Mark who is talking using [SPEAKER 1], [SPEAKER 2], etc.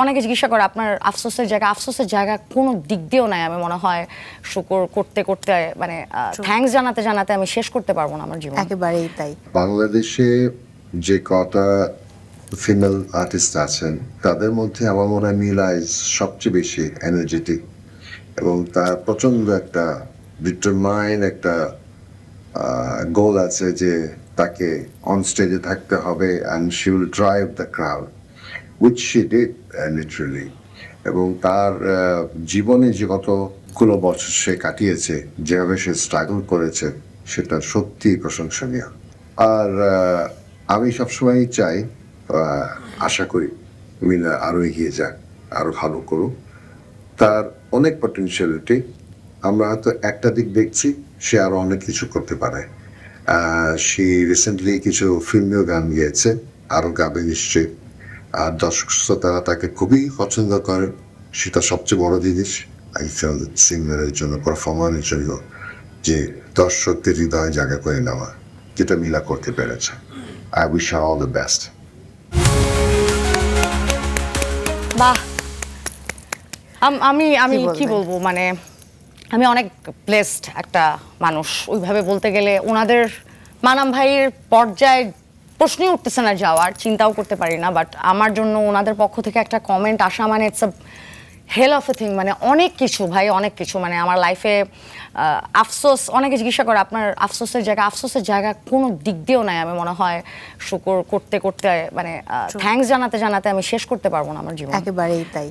[SPEAKER 1] অনেকে জিজ্ঞাসা করে আপনার আফসোসের জায়গা কোনো দিক দিয়েও নাই। আমি মনে হয় শুকর করতে করতে মানে থ্যাঙ্কস জানাতে জানাতে আমি শেষ করতে পারবো না আমার জীবন।
[SPEAKER 2] একেবারেই তাই।
[SPEAKER 3] বাংলাদেশে যে কটা ফিমেল আর্টিস্ট আছেন তাদের মধ্যে আমার মনে হয় মিলা ইজ সবচেয়ে বেশি এনার্জেটিক এবং তার প্রচন্ড একটা ডিটারমাইন একটা গোল আছে যে তাকে অন স্টেজে থাকতে হবে and she will drive the crowd which she did literally. এবং তার জীবনে যে কতগুলো বছর সে কাটিয়েছে, যেভাবে সে স্ট্রাগল করেছে, সেটা সত্যি প্রশংসনীয়। আর আমি সবসময় চাই, আশা করি মিনা আরো এগিয়ে যাক, আরো ভালো করুক। তার অনেক পটেনশিয়ালিটি, আমরা হয়তো একটা দিক দেখছি, সে আরো অনেক কিছু করতে পারে। সে রিসেন্টলি কিছু ফিল্মেও গান গিয়েছে, আরো গাবে নিশ্চয়ই। আর দর্শক শ্রোতারা তাকে খুবই পছন্দ করেন, সেটা সবচেয়ে বড় জিনিস। আই ফিল সিঙ্গারের জন্য, পারফর্মারের জন্য যে দর্শকদের হৃদয় জায়গা করে নেওয়া, যেটা মিলা করতে পেরেছে। I wish her all the best.
[SPEAKER 1] বাহ, আমি আমি
[SPEAKER 2] কি
[SPEAKER 1] কি বলবো, মানে আমি অনেক ব্লেসড একটা মানুষ। ওইভাবে বলতে গেলে ওনাদের মানাম ভাইয়ের পর্যায়ে প্রশ্নই উঠতেছে না যাওয়ার, চিন্তাও করতে পারি না। বাট আমার জন্য ওনাদের পক্ষ থেকে একটা কমেন্ট আসা মানে it's a hell of a thing. মানে অনেক কিছু ভাই, অনেক কিছু। মানে আমার লাইফে আফসোস, অনেকে জিজ্ঞাসা করে আপনার আফসোসের জায়গা কোনো দিক দিয়েও নাই। আমি মনে হয় শুকর করতে করতে মানে থ্যাঙ্কস জানাতে জানাতে আমি শেষ করতে পারবো না আমার জীবন।
[SPEAKER 2] একেবারেই তাই।